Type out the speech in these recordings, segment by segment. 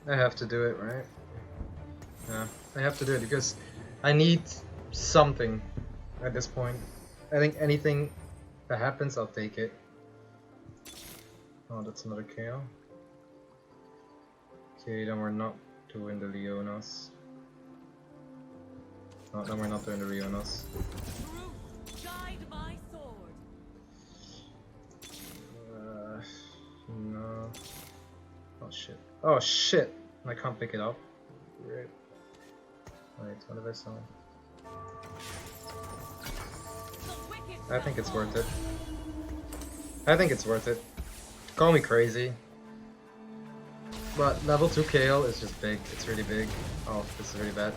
I have to do it, right? Yeah, I have to do it because I need something at this point. I think anything that happens, I'll take it. Oh, that's another Kayle. Okay, then we're not doing the Leonas. Oh, then we're not doing the Leonas. No. Oh shit. Oh shit! I can't pick it up. Weird. Wait, what have I saw? I think it's worth it. I think it's worth it. Call me crazy. But level 2 Kayle is just big. It's really big. Oh, this is really bad.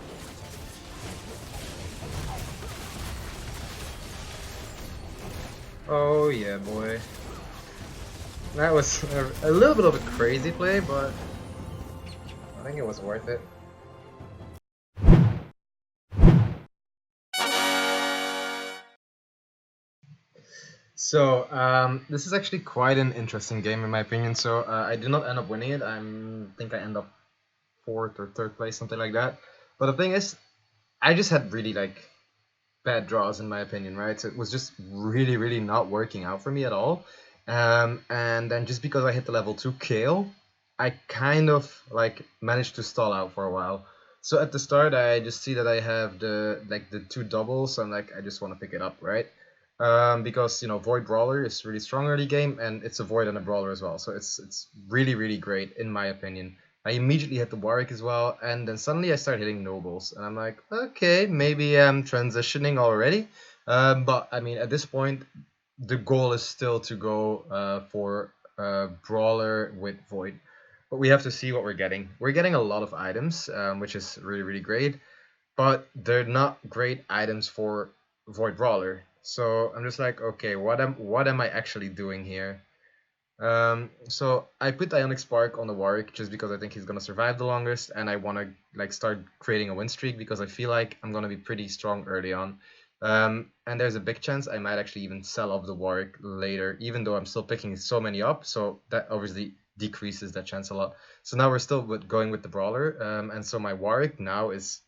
Oh yeah, boy. That was a little bit of a crazy play, but I think it was worth it. So, this is actually quite an interesting game in my opinion. So, I did not end up winning it. I think I end up 4th or 3rd place, something like that. But the thing is, I just had really like bad draws in my opinion, right? So it was just really, really not working out for me at all. And then just because I hit the level 2 Kayle, I kind of like managed to stall out for a while. So at the start, I just see that I have the 2 doubles. So I'm like, I just want to pick it up, right? Because you know Void Brawler is really strong early game, and it's a Void and a Brawler as well. So it's really, really great in my opinion. I immediately hit the Warwick as well, and then suddenly I start hitting Nobles, and I'm like, okay, maybe I'm transitioning already. But I mean, at this point, the goal is still to go for Brawler with Void. But we have to see what we're getting. We're getting a lot of items, which is really, really great, but they're not great items for Void Brawler. So I'm just like, okay, what am I actually doing here? So I put Ionic Spark on the Warwick just because I think he's gonna survive the longest, and I want to like start creating a win streak because I feel like I'm gonna be pretty strong early on. And there's a big chance I might actually even sell off the Warwick later, even though I'm still picking so many up. So that obviously decreases that chance a lot. So now we're still going with the Brawler, and so my Warwick now is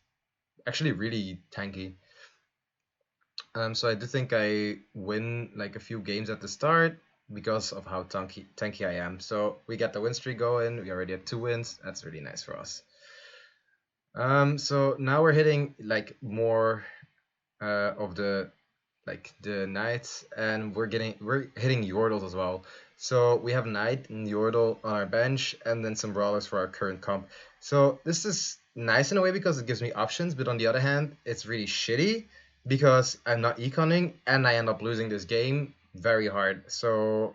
actually really tanky. So I do think I win like a few games at the start because of how tanky I am. So we get the win streak going. We already have 2 wins. That's really nice for us. So now we're hitting like more of the knights, and we're hitting Yordles as well. So we have knight and Yordle on our bench, and then some brawlers for our current comp. So this is nice in a way because it gives me options, but on the other hand, it's really shitty because I'm not econing and I end up losing this game very hard. So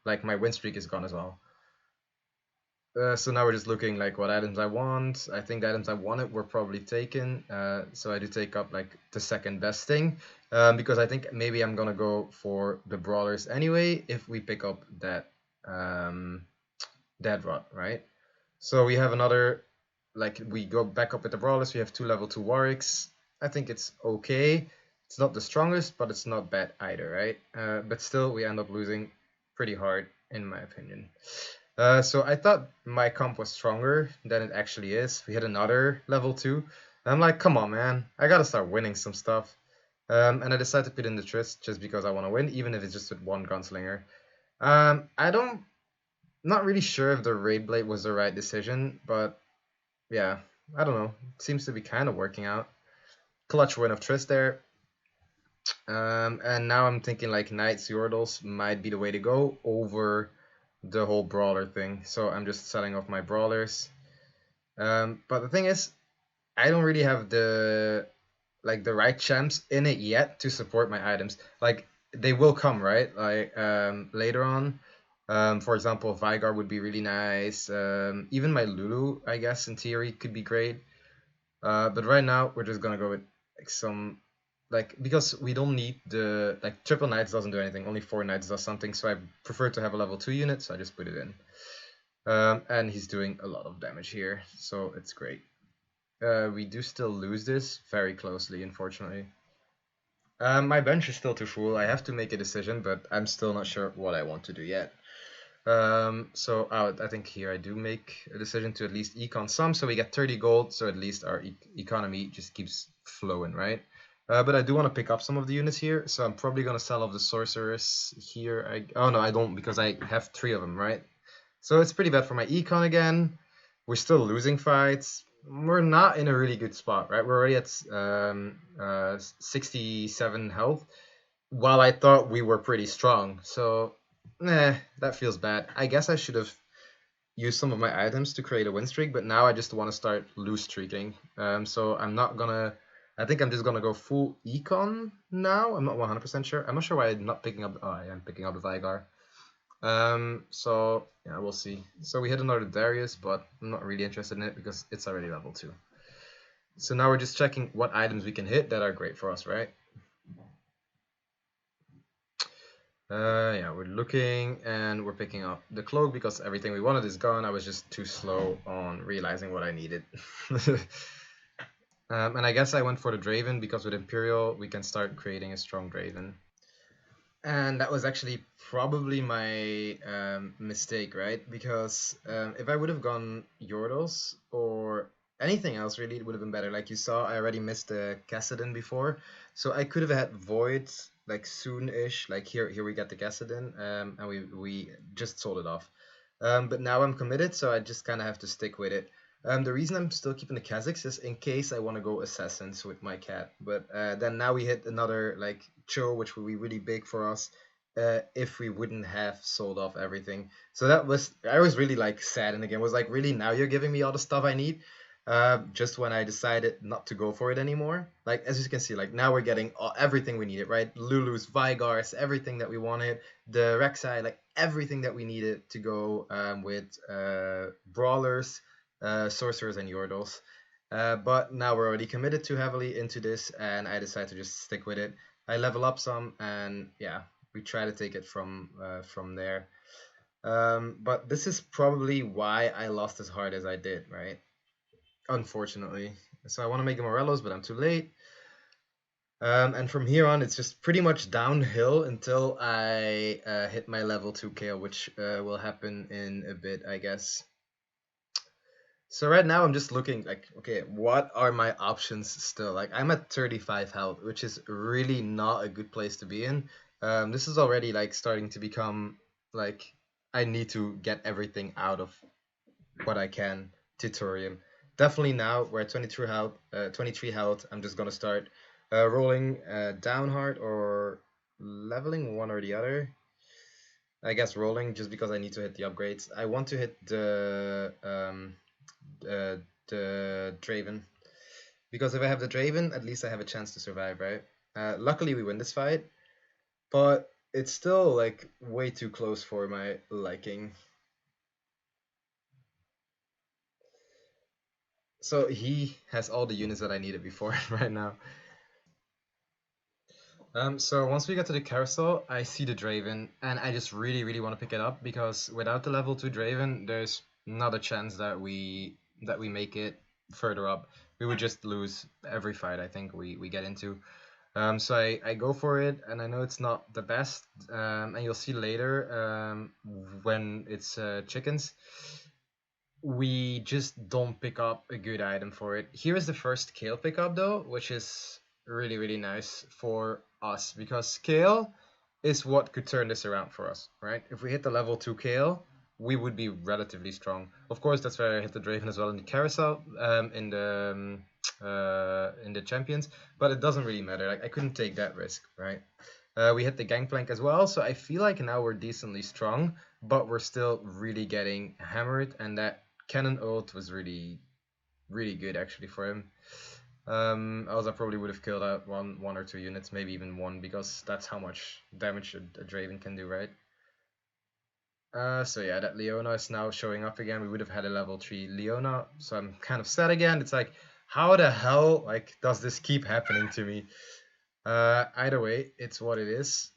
like my win streak is gone as well. So now we're just looking like what items I want. I think the items I wanted were probably taken. So I do take up like the second best thing because I think maybe I'm gonna go for the brawlers anyway if we pick up that dead rot, right? So we have another like we go back up with the brawlers. We have 2 level 2 Warwicks. I think it's okay. It's not the strongest, but it's not bad either, right? But still, we end up losing pretty hard in my opinion. So I thought my comp was stronger than it actually is. We had another level 2. And I'm like, come on, man. I gotta start winning some stuff. And I decided to put in the Trist just because I want to win, even if it's just with 1 gunslinger. I don't, not really sure if the Raid Blade was the right decision, but yeah, I don't know. It seems to be kind of working out. Clutch win of Trist there. And now I'm thinking like Knights Yordles might be the way to go over the whole brawler thing. So I'm just selling off my brawlers. But the thing is, I don't really have the right champs in it yet to support my items. Like they will come, right? Like later on. For example, Vigar would be really nice. Even my Lulu, I guess, in theory, could be great. But right now, we're just gonna go with like some because we don't need the triple knights doesn't do anything. Only 4 knights does something. So I prefer to have a level 2 unit. So I just put it in. And he's doing a lot of damage here, so it's great. We do still lose this very closely, unfortunately. My bench is still too full. I have to make a decision, but I'm still not sure what I want to do yet. I think here I do make a decision to at least econ some, so we get 30 gold, so at least our economy just keeps flowing, right? But I do want to pick up some of the units here, so I'm probably gonna sell off the sorcerers here. Oh no, I don't, because I have 3 of them, right? So it's pretty bad for my econ again. We're still losing fights. We're not in a really good spot, right? We're already at 67 health, while I thought we were pretty strong. So, that feels bad. I guess I should have used some of my items to create a win streak, but now I just want to start lose streaking. So I'm not gonna. I think I'm just gonna go full econ now. I'm not 100% sure. I'm not sure why I'm not picking up. Oh, I am picking up the Vigar. So yeah, we'll see. So we hit another Darius, but I'm not really interested in it because it's already level 2. So now we're just checking what items we can hit that are great for us, right? Yeah, we're looking and we're picking up the cloak because everything we wanted is gone. I was just too slow on realizing what I needed. And I guess I went for the Draven because with Imperial we can start creating a strong Draven. And that was actually probably my mistake, right? Because if I would have gone Yordles or anything else, really, it would have been better. Like you saw, I already missed the Kassadin before, so I could have had Void like soon-ish. Like here we got the Kassadin, and we just sold it off. But now I'm committed, so I just kind of have to stick with it. The reason I'm still keeping the Kazakhs is in case I want to go Assassins with my cat. But then now we hit another like Cho, which would be really big for us if we wouldn't have sold off everything. So I was really like sad in the game. Was like, really, now you're giving me all the stuff I need? Just when I decided not to go for it anymore. Like as you can see, like now we're getting everything we needed, right? Lulu's, Vigars, everything that we wanted, the Rek'Sai, like everything that we needed to go with brawlers, sorcerers, and Yordles. But now we're already committed too heavily into this, and I decided to just stick with it. I level up some, and yeah, we try to take it from there. But this is probably why I lost as hard as I did, right? Unfortunately. So I want to make the Morellos, but I'm too late. And from here on, it's just pretty much downhill until I hit my level 2 Kayle, which will happen in a bit, I guess. So right now I'm just looking like, okay, what are my options still? Like I'm at 35 health, which is really not a good place to be in. This is already like starting to become like I need to get everything out of what I can to Torium. Definitely now we're at 23 health. 23 health. I'm just gonna start rolling down hard or leveling one or the other. I guess rolling just because I need to hit the upgrades. I want to hit the Draven because if I have the Draven, at least I have a chance to survive, right? Luckily we win this fight, but it's still like way too close for my liking. So he has all the units that I needed before right now. So once we get to the carousel, I see the Draven, and I just really, really want to pick it up because without the level 2 Draven, there's not a chance that we make it further up. We would just lose every fight I think we get into. So I go for it, and I know it's not the best, and you'll see later when it's chickens. We just don't pick up a good item for it. Here is the first Kayle pickup though, which is really, really nice for us because Kayle is what could turn this around for us, right? If we hit the level 2 Kayle, we would be relatively strong. Of course, that's where I hit the Draven as well in the carousel, in the champions, but it doesn't really matter. Like I couldn't take that risk, right? We hit the Gangplank as well, so I feel like now we're decently strong, but we're still really getting hammered, and that Cannon ult was really, really good actually for him. Else I probably would have killed out one or two units, maybe even one, because that's how much damage a Draven can do, right? So yeah, that Leona is now showing up again. We would have had a level 3 Leona, so I'm kind of sad again. It's like, how the hell like does this keep happening to me? Either way, it's what it is.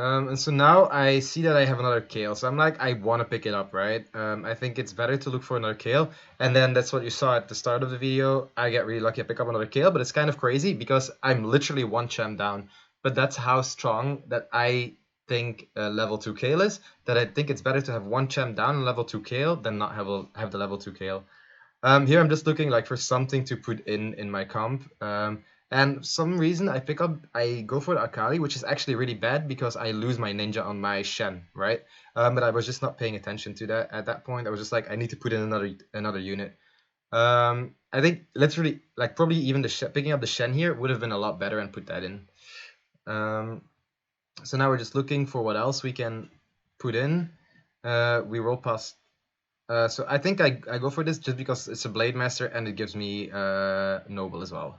And so now I see that I have another Kayle, so I'm like, I want to pick it up, right? I think it's better to look for another Kayle, and then that's what you saw at the start of the video. I get really lucky, I pick up another Kayle, but it's kind of crazy because I'm literally one champ down, but that's how strong that I think level 2 Kayle is, that I think it's better to have one champ down and level 2 Kayle than not have the level 2 Kayle. Here I'm just looking like for something to put in my comp. And for some reason I go for the Akali, which is actually really bad because I lose my ninja on my Shen, right? But I was just not paying attention to that at that point. I was just like, I need to put in another unit. I think literally, like probably even picking up the Shen here would have been a lot better and put that in. So now we're just looking for what else we can put in. We roll past. So I think I go for this just because it's a Blade Master and it gives me Noble as well.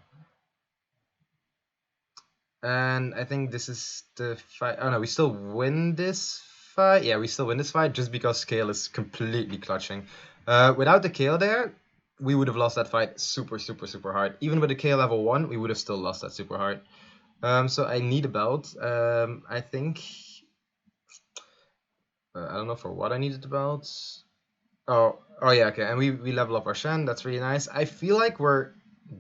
And I think this is the fight. Oh no, we still win this fight. Yeah, we still win this fight just because Kayle is completely clutching. Without the Kayle there, we would have lost that fight super, super, super hard. Even with the Kayle level 1, we would have still lost that super hard. So I need a belt. I think... I don't know for what I needed the belt. Oh yeah, okay. And we level up our Shen. That's really nice. I feel like we're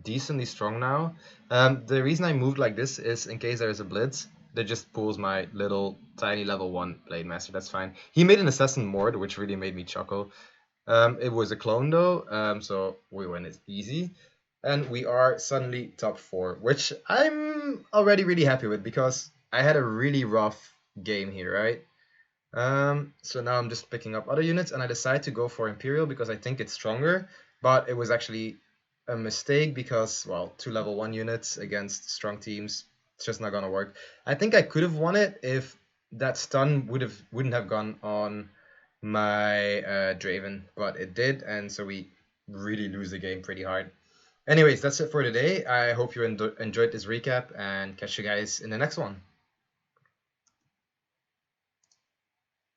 decently strong now. The reason I moved like this is in case there is a blitz, that just pulls my little tiny level 1 Blade Master. That's fine. He made an Assassin Mord, which really made me chuckle. It was a clone though, so we win it easy. And we are suddenly top 4, which I'm already really happy with because I had a really rough game here, right? So now I'm just picking up other units and I decide to go for Imperial because I think it's stronger, but it was actually a mistake because, well, 2 level 1 units against strong teams, it's just not gonna work. I think I could have won it if that stun wouldn't have gone on my Draven, but it did, and so we really lose the game pretty hard. Anyways, that's it for today. I hope you enjoyed this recap and catch you guys in the next one.